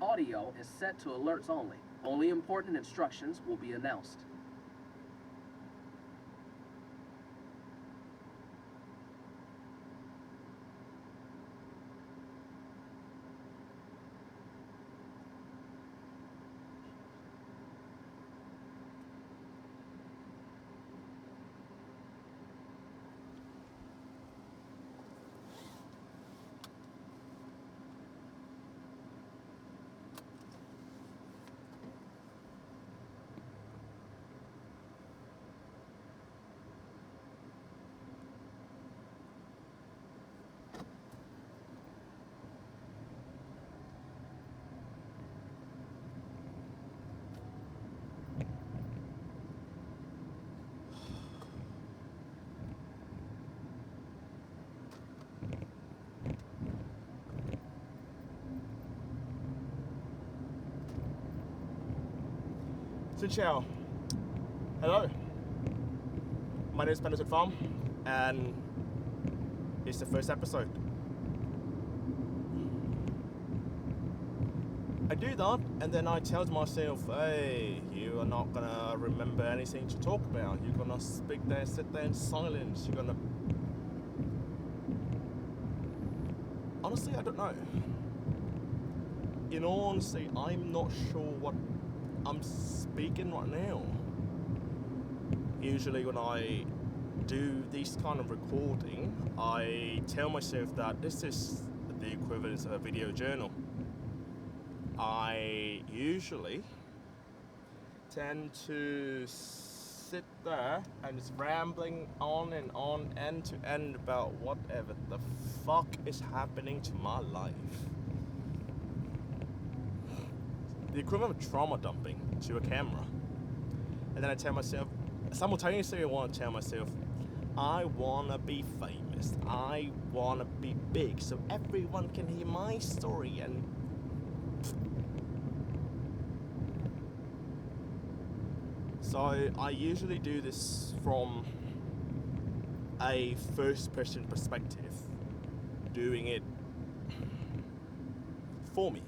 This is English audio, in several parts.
audio is set to alerts only. Only important instructions will be announced. Xin chào. Hello. My name is Benedict Farm, and it's the first episode. I do that, and then I tell myself, hey, you are not gonna remember anything to talk about. You're gonna sit there in silence. You're gonna... Honestly, I don't know. In all honesty, I'm not sure what I'm speaking right now. Usually when I do this kind of recording, I tell myself that this is the equivalent of a video journal. I usually tend to sit there and just rambling on and on, end to end, about whatever the fuck is happening to my life. The equivalent of trauma dumping to a camera. And then I tell myself, simultaneously I want to tell myself, I want to be famous. I want to be big so everyone can hear my story. And so I usually do this from a first person perspective, doing it for me.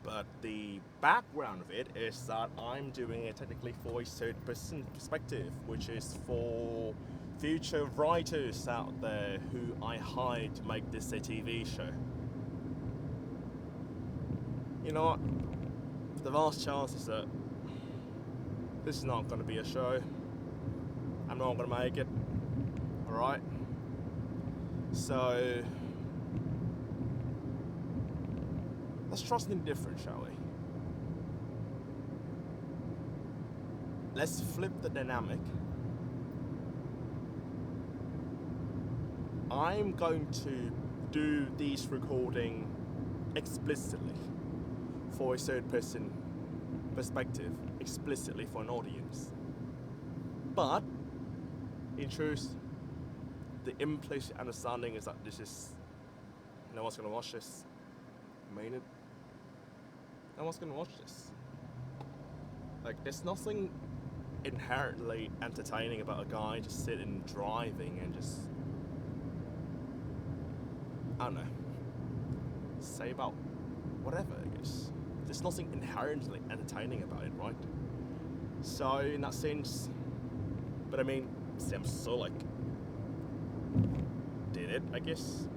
But the background of it is that I'm doing it technically for a third person perspective, which is for future writers out there who I hire to make this a TV show. You know what? The vast chances that this is not going to be a show. I'm not going to make it. Alright? So let's try something different, shall we? Let's flip the dynamic. I'm going to do this recording explicitly for a third person perspective, explicitly for an audience. But in truth, the implicit understanding is that this is, no one's gonna watch this. I mean it. No one's gonna watch this. Like, there's nothing inherently entertaining about a guy just sitting driving and just, I don't know, say about whatever, I guess. There's nothing inherently entertaining about it, right? So in that sense, but I mean, Sam so did it, I guess.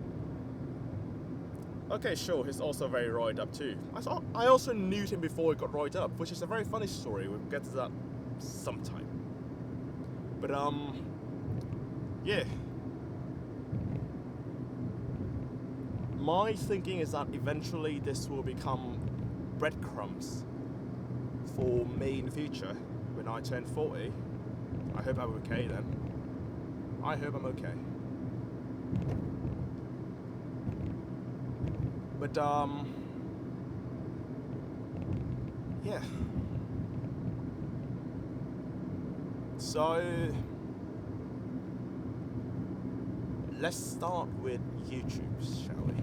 Okay, sure, he's also very roided up too. I also knew him before he got roided up, which is a very funny story. We'll get to that sometime. But yeah. My thinking is that eventually this will become breadcrumbs for me in the future when I turn 40. I hope I'm okay then. I hope I'm okay. But yeah. So let's start with YouTube, shall we?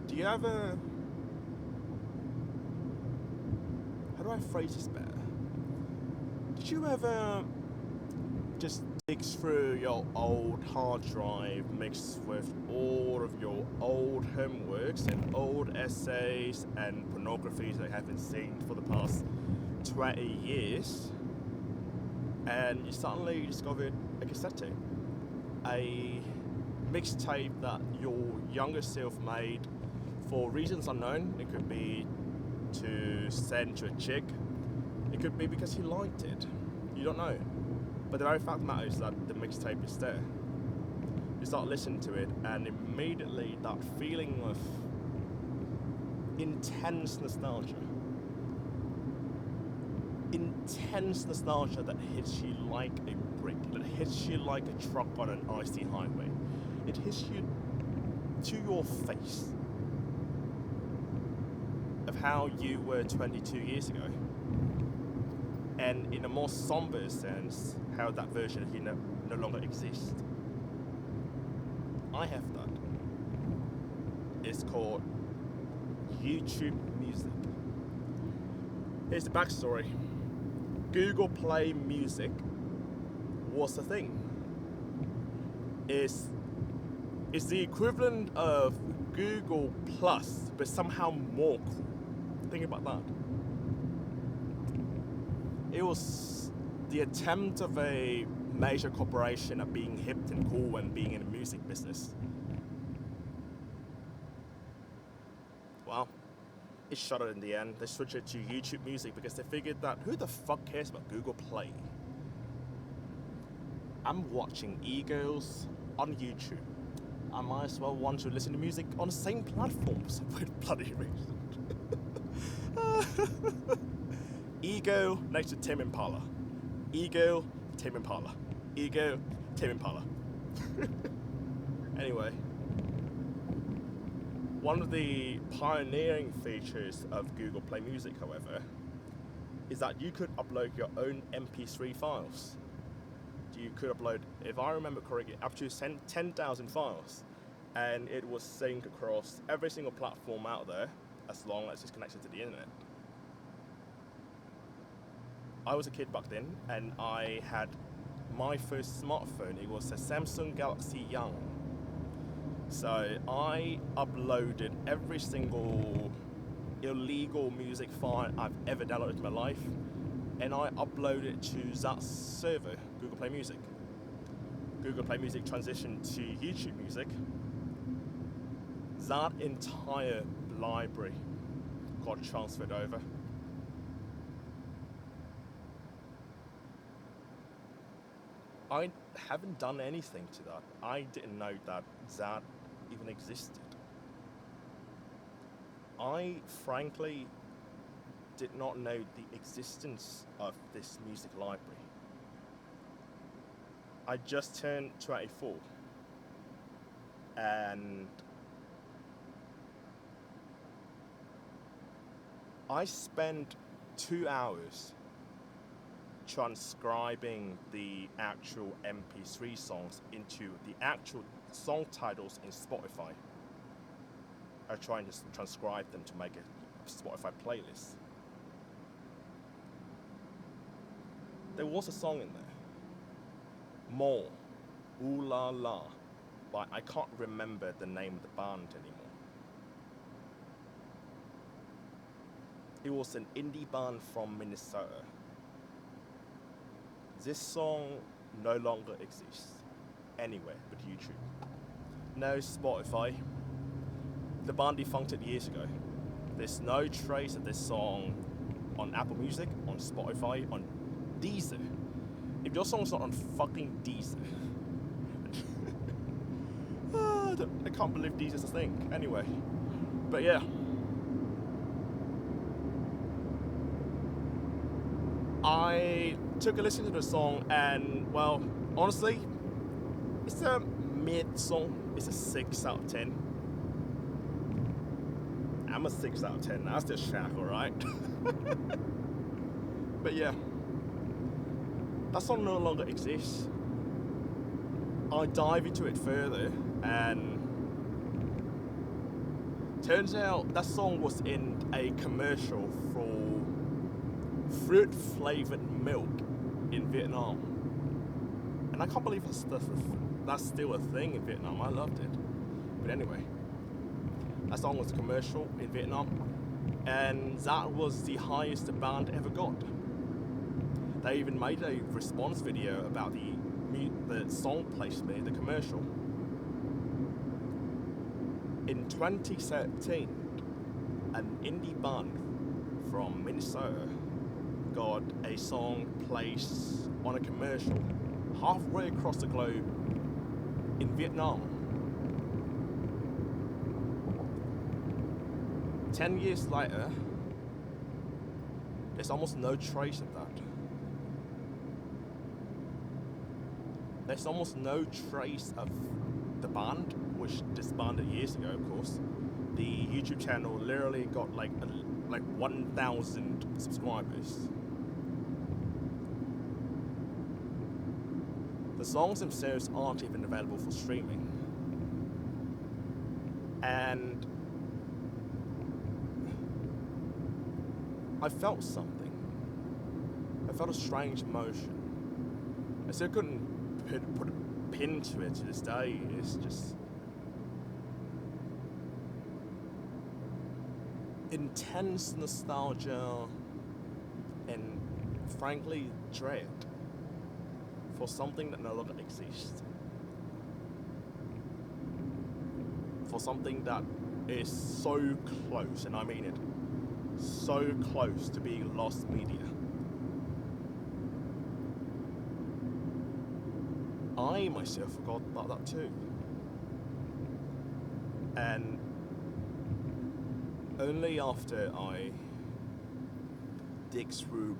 Do you ever... How do I phrase this better? Did you ever just Mixed through your old hard drive, mixed with all of your old homeworks and old essays and pornographies that you haven't seen for the past 20 years, and you suddenly discovered a cassette tape, a mixtape that your younger self made for reasons unknown. It could be to send to a chick, it could be because he liked it, you don't know. But the very fact of the matter is that the mixtape is there. You start listening to it, and immediately that feeling of intense nostalgia that hits you like a brick, that hits you like a truck on an icy highway. It hits you to your face of how you were 22 years ago. And in a more somber sense, how that version of you no longer exists. I have that. It's called YouTube Music. Here's the backstory. Google Play Music was a thing. It's the equivalent of Google Plus, but somehow more cool. Think about that. It was the attempt of a major corporation at being hip and cool and being in the music business. Well, it shut it in the end. They switched it to YouTube Music because they figured that who the fuck cares about Google Play? I'm watching e-girls on YouTube. I might as well want to listen to music on the same platform for some weird bloody reason. Ego next to Tame Impala. Ego, Tame Impala. Ego, Tame Impala. Anyway, one of the pioneering features of Google Play Music, however, is that you could upload your own MP3 files. You could upload, if I remember correctly, up to 10,000 files, and it was synced across every single platform out there as long as it's connected to the internet. I was a kid back then, and I had my first smartphone. It was a Samsung Galaxy Young. So I uploaded every single illegal music file I've ever downloaded in my life, and I uploaded it to that server, Google Play Music. Google Play Music transitioned to YouTube Music. That entire library got transferred over. I haven't done anything to that. I didn't know that that even existed. I frankly did not know the existence of this music library. I just turned 24, and I spent 2 hours transcribing the actual MP3 songs into the actual song titles in Spotify. I'm trying to transcribe them to make a Spotify playlist. There was a song in there, More, Ooh La La, but I can't remember the name of the band anymore. It was an indie band from Minnesota. This song no longer exists anywhere but YouTube. No Spotify. The band defuncted years ago. There's no trace of this song on Apple Music, on Spotify, on Deezer. If your song's not on fucking Deezer, I can't believe Deezer's a thing. Anyway, but yeah. I took a listen to the song, and well, honestly, it's a mid song. It's a 6 out of 10. I'm a 6 out of 10. That's just shack, alright? But yeah, that song no longer exists. I dive into it further, and turns out that song was in a commercial for fruit flavored milk in Vietnam. And I can't believe that's still a thing in Vietnam. I loved it. But anyway, that song was a commercial in Vietnam, and that was the highest the band ever got. They even made a response video about the song placement in the commercial. In 2017, an indie band from Minnesota got a song placed on a commercial halfway across the globe in Vietnam. 10 years later, there's almost no trace of that. There's almost no trace of the band, which disbanded years ago, of course. The YouTube channel literally got like 1,000 subscribers. The songs themselves aren't even available for streaming. And I felt something. I felt a strange emotion. I still couldn't put a pin to it to this day. It's just intense nostalgia and frankly dread for something that no longer exists. For something that is so close, and I mean it, so close to being lost media. I myself forgot about that too. And only after I dig through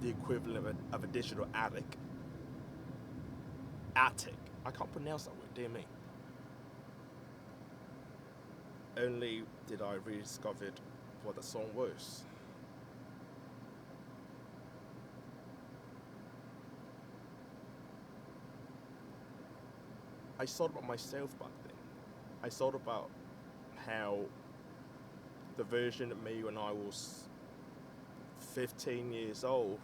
the equivalent of a digital attic. I can't pronounce that word, dear me. Only did I rediscover what the song was. I thought about myself back then. I thought about how the version of me when I was 15 years old,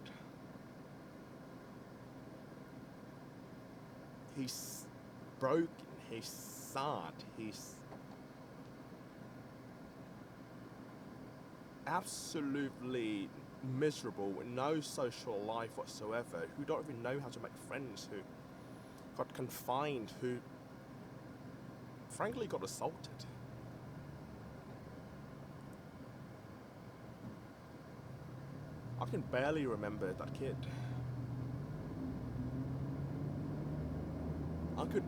he's broken, he's sad, he's absolutely miserable with no social life whatsoever, who don't even know how to make friends, who got confined, who frankly got assaulted. I can barely remember that kid. I could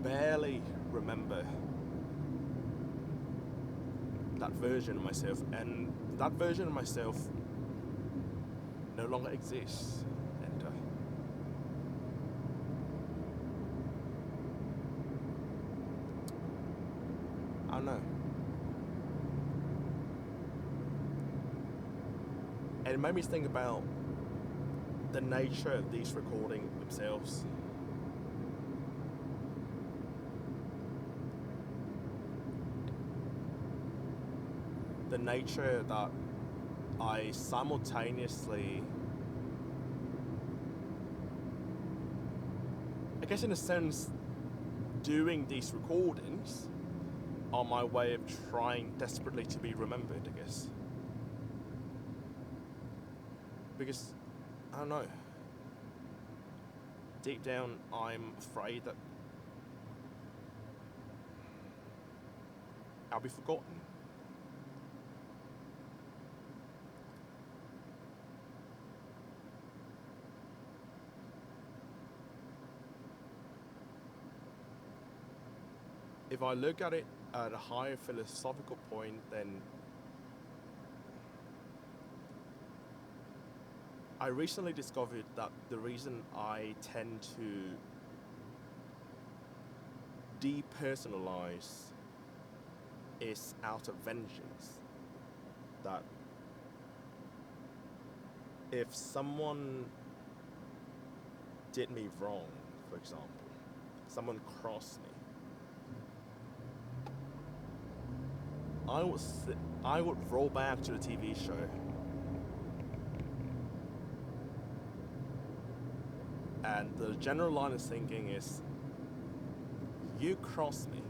barely remember that version of myself, and that version of myself no longer exists. And I don't know. And it made me think about the nature of these recordings themselves. The nature that I simultaneously, I guess in a sense, doing these recordings are my way of trying desperately to be remembered, I guess. Because, I don't know, deep down I'm afraid that I'll be forgotten. If I look at it at a higher philosophical point, then I recently discovered that the reason I tend to depersonalize is out of vengeance. That if someone did me wrong, for example, someone crossed me, I would roll back to the TV show And the general line of thinking is, you cross me,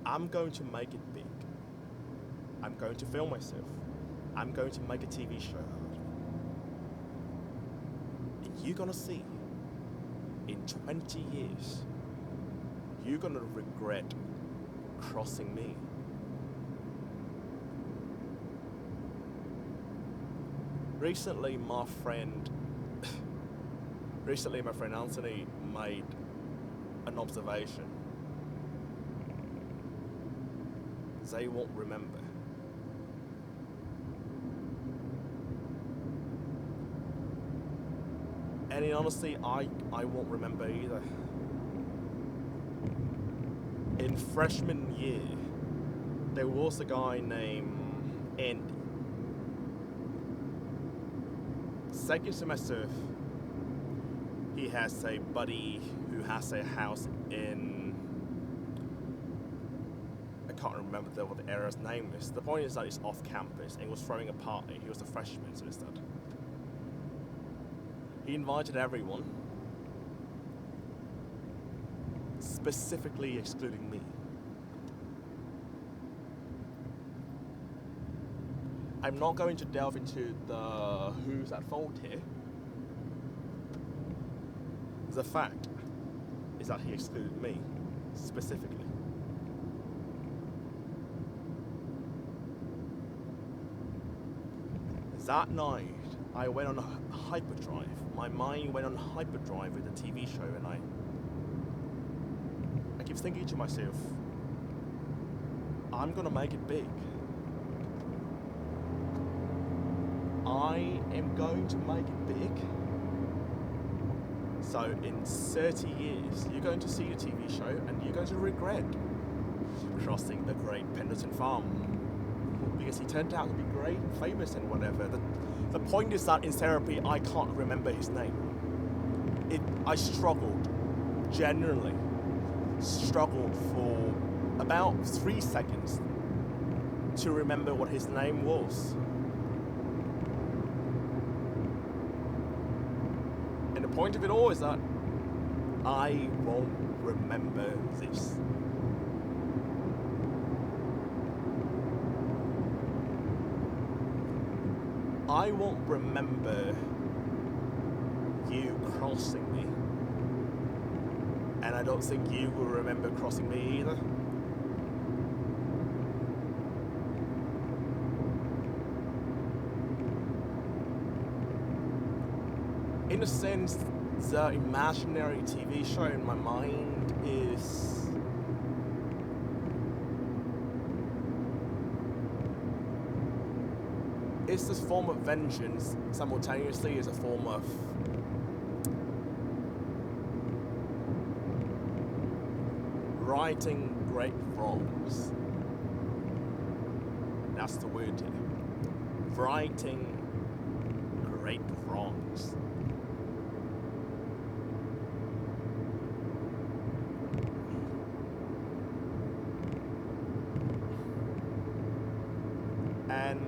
I'm going to make it big. I'm going to film myself. I'm going to make a TV show out of it. And you're gonna see, in 20 years, you're gonna regret crossing me. Recently, my friend Anthony made an observation. They won't remember. And in honesty, I won't remember either. In freshman year, there was a guy named Andy. Second semester, he has a buddy who has a house in, I can't remember what the area's name is. The point is that it's off campus and he was throwing a party. He was a freshman, so it's that. He invited everyone, specifically excluding me. I'm not going to delve into the who's at fault here. The fact is that he excluded me, specifically. That night, I went on a hyperdrive. My mind went on hyperdrive with the TV show, and I keep thinking to myself, I'm gonna make it big. I am going to make it big. So in 30 years, you're going to see the TV show and you're going to regret crossing the Great Pendleton Farm. Because he turned out to be great and famous and whatever. The point is that in therapy, I can't remember his name. I struggled, genuinely struggled for about 3 seconds to remember what his name was. And the point of it all is that I won't remember this. I won't remember you crossing me. And I don't think you will remember crossing me either. In a sense, the imaginary TV show in my mind is it's this form of vengeance, simultaneously as a form of righting great wrongs. That's the word here. Righting great wrongs. And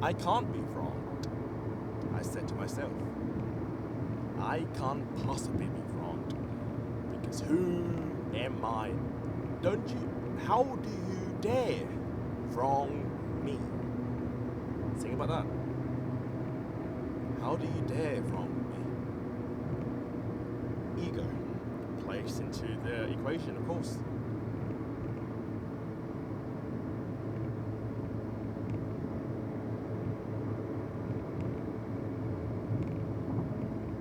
I can't be wronged, I said to myself. I can't possibly be wronged, because who am I? How do you dare wrong me? Think about that. How do you dare wrong me? Ego plays into the equation, of course.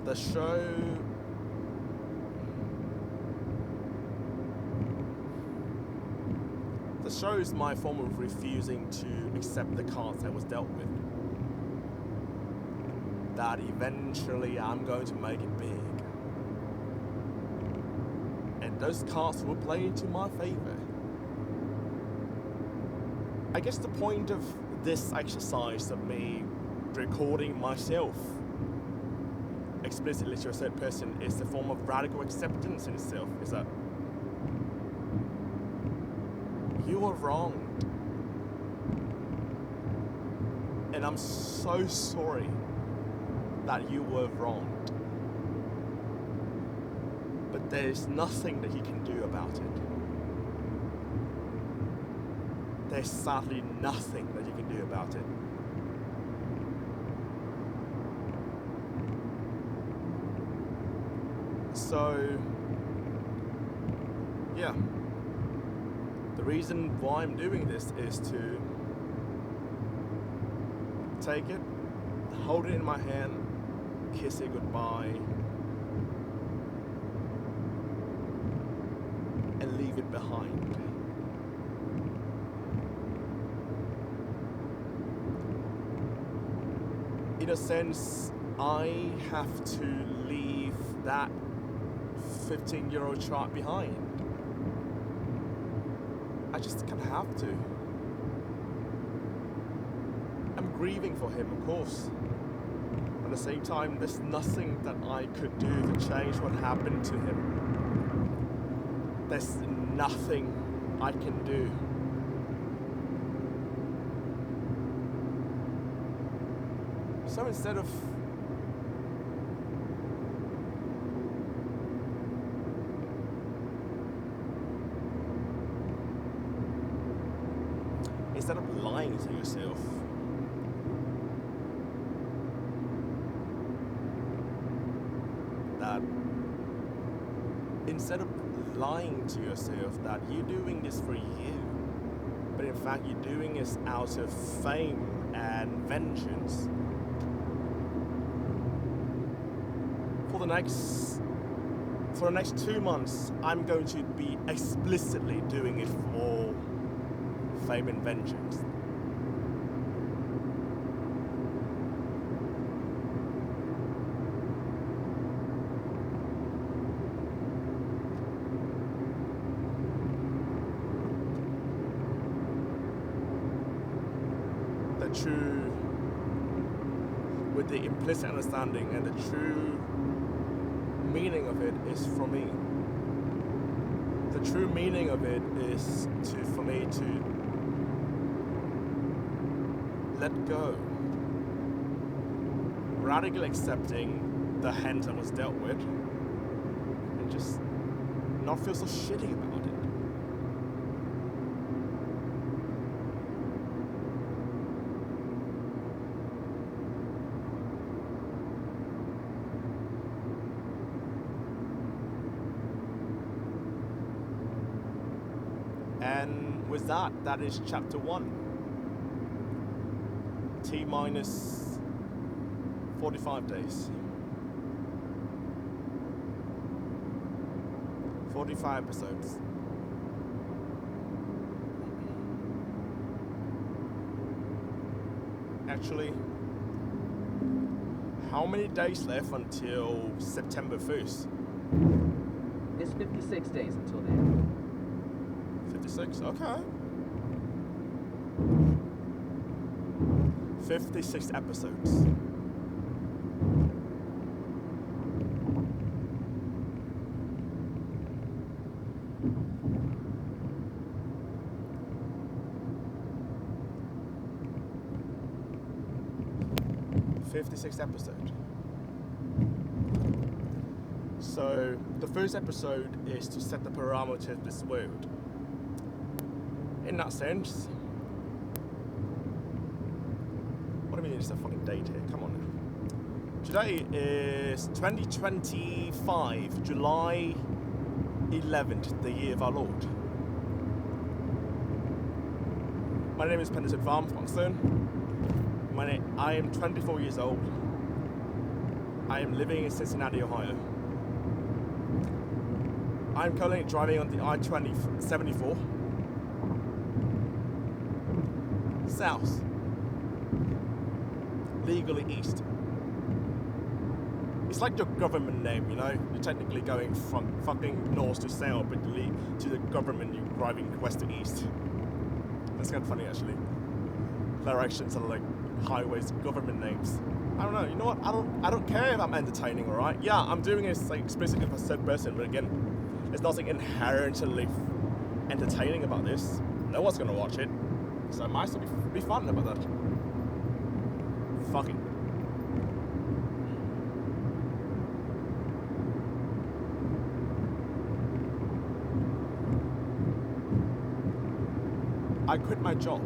The show is my form of refusing to accept the cards I was dealt with. That eventually I'm going to make it big. And those cards will play into my favor. I guess the point of this exercise of me recording myself explicitly to a third person is a form of radical acceptance in itself. Is that You were wrong. And I'm so sorry that you were wrong. But there's nothing that you can do about it. There's sadly nothing that you can do about it. So, yeah. The reason why I'm doing this is to take it, hold it in my hand, kiss it goodbye, and leave it behind. In a sense, I have to leave that 15-year-old child behind. I just kind of have to. I'm grieving for him, of course. At the same time, there's nothing that I could do to change what happened to him. There's nothing I can do. So instead of lying to yourself, that you're doing this for you, but in fact you're doing this out of fame and vengeance. For the next 2 months, I'm going to be explicitly doing it for fame and vengeance. With the implicit understanding and the true meaning of it is for me. The true meaning of it is for me to let go. Radically accepting the hand I was dealt with and just not feel so shitty about it. And with that is chapter 1. T-minus 45 days. 45 episodes. Actually, how many days left until September 1st? It's 56 days until then. 56, okay. 56 episodes. So the first episode is to set the parameters of this world. In that sense, what do you mean it's a fucking date here? Come on now. Today is 2025, July 11th, the year of our Lord. My name is Penitent Vam Foxton. I am 24 years old. I am living in Cincinnati, Ohio. I'm currently driving on the I-74 south, legally east. It's like your government name, you know? You're technically going from fucking north to south, but to the government you're driving west to east. That's kind of funny, actually. Directions are like highways, government names. I don't know. You know what? I don't care if I'm entertaining, all right? Yeah, I'm doing it like explicitly for a third person, but again, there's nothing inherently entertaining about this. no one's gonna watch it, so it might as well be fun about that. Fuck it. I quit my job.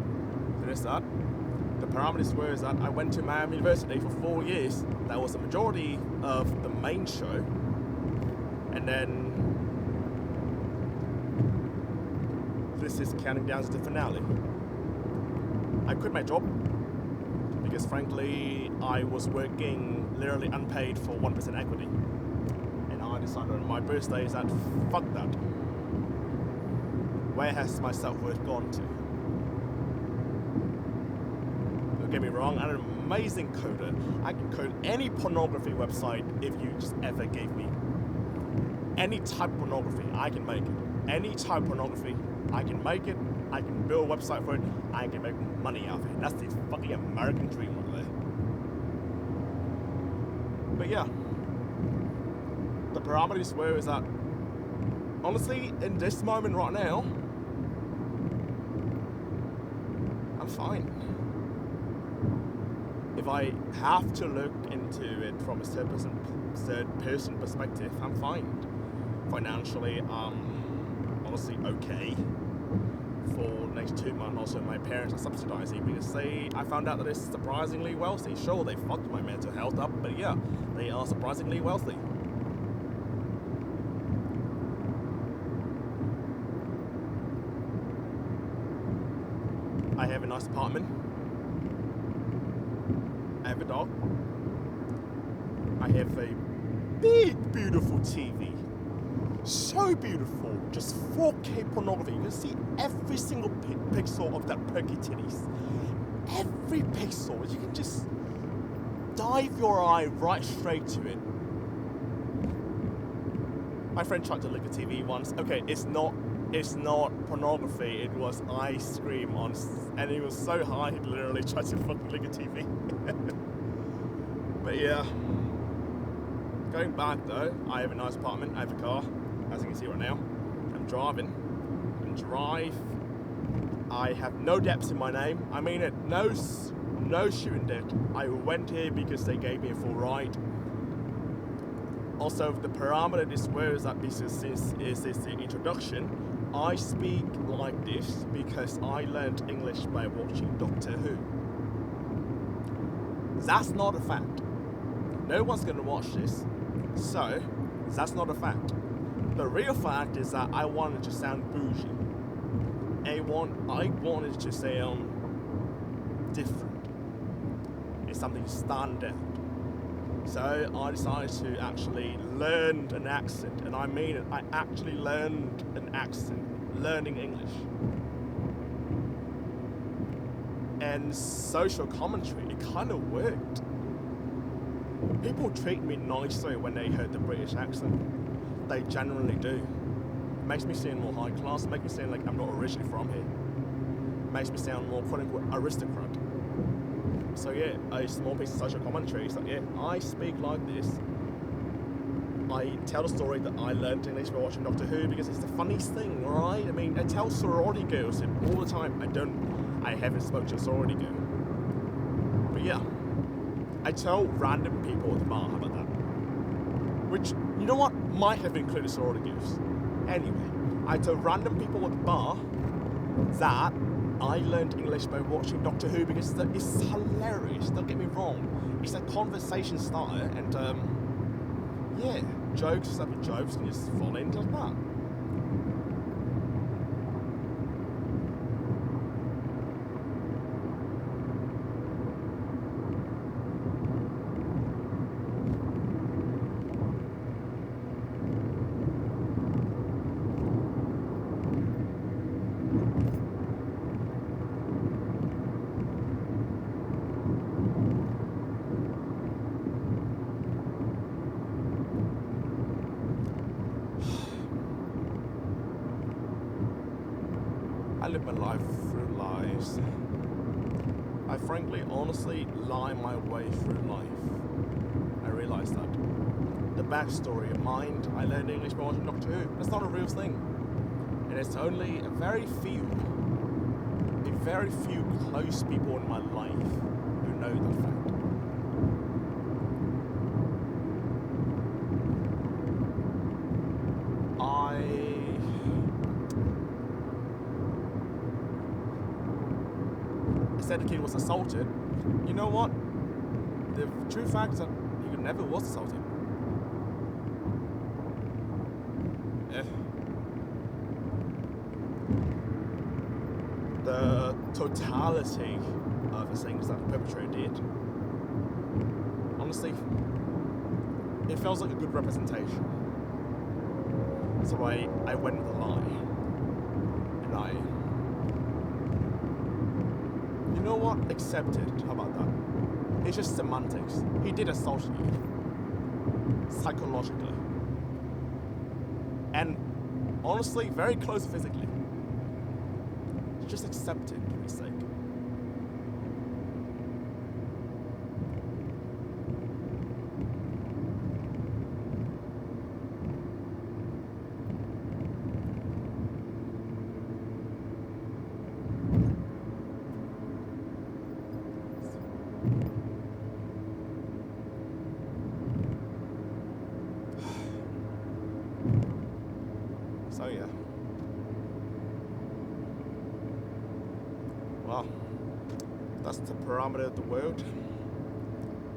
Finish that. The parameters were is that I went to Mon-Ami University for 4 years. That was the majority of the main show. And then this is counting down to the finale. I quit my job because frankly I was working literally unpaid for 1% equity. And I decided on my birthday is that fuck that. Where has my self-worth gone to? Don't get me wrong, I'm an amazing coder. I can code any pornography website if you just ever gave me any type of pornography, I can make it. Any type of pornography, I can make it. I can build a website for it. I can make money out of it. That's the fucking American dream right there. But yeah, the parameters were is that honestly, in this moment right now, I'm fine. If I have to look into it from a third person perspective, I'm fine. Financially, honestly okay for the next 2 months. Also, my parents are subsidizing because I found out that they're surprisingly wealthy. Sure, they fucked my mental health up, but yeah, they are surprisingly wealthy. I have a nice apartment. I have a dog. I have a big, beautiful TV. So beautiful. Just 4K pornography. You can see every single pixel of that perky titties. Every pixel. You can just dive your eye right straight to it. My friend tried to lick a TV once. Okay, it's not pornography. It was ice cream and he was so high he literally tried to fucking lick a TV. But yeah. Going back though, I have a nice apartment, I have a car, as you can see right now. I'm driving. I have no debts in my name. I mean it, no student debt. I went here because they gave me a full ride. Also, the parameter this was that this is the introduction. I speak like this because I learned English by watching Doctor Who. That's not a fact. No one's gonna watch this, so that's not a fact. The real fact is that I wanted to sound bougie. I wanted to sound different. It's something to stand out. So I decided to actually learn an accent, and I mean it, I actually learned an accent, learning English. And social commentary, it kind of worked. People treat me nicely when they heard the British accent. They generally do. It makes me sound more high class, it makes me sound like I'm not originally from here. It makes me sound more quote-unquote aristocrat. So yeah, a small piece of social commentary. It's like, yeah, I speak like this. I tell the story that I learned English by watching Doctor Who because it's the funniest thing, right? I mean, I tell sorority girls it all the time. I haven't spoken to a sorority girl. But yeah, I tell random people at the bar about that. Which, you know what, might have included sorority girls. Anyway, I tell random people at the bar that I learned English by watching Doctor Who because it's hilarious, don't get me wrong. It's a conversation starter and yeah, jokes and just fall into that. I live my life through lies. I frankly, honestly lie my way through life. I realise that. The backstory of mine, I learned English by watching Doctor Who. That's not a real thing. And it's only a very few a very few close people in my life who know that fact. Said the kid was assaulted. You know what? The true fact is that he never was assaulted. The totality of the things that the perpetrator did, honestly, it feels like a good representation. So I went with a lie. And you know what? Accept it. How about that? It's just semantics. He did assault you. Psychologically. And honestly, very close physically. Just accept it for his sake. So yeah. Well, that's the parameter of the world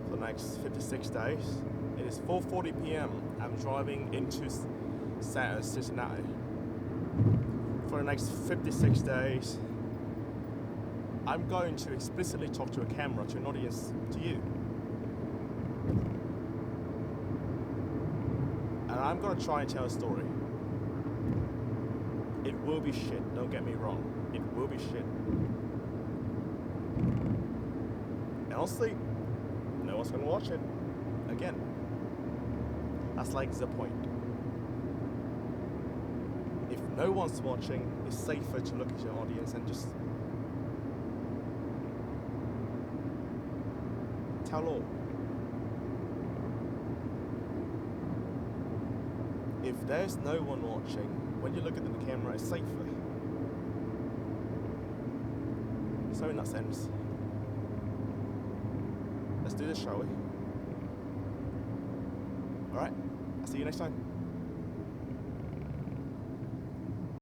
for the next 56 days. It is 4:40 p.m. I'm driving into Cincinnati. For the next 56 days, I'm going to explicitly talk to a camera, to an audience, to you. And I'm going to try and tell a story. It will be shit, don't get me wrong. It will be shit. And honestly, no one's gonna watch it. Again. That's like the point. If no one's watching, it's safer to look at your audience and just tell all. If there's no one watching, when you look at the camera, it's safer. So in that sense, let's do this, shall we? Alright, I'll see you next time.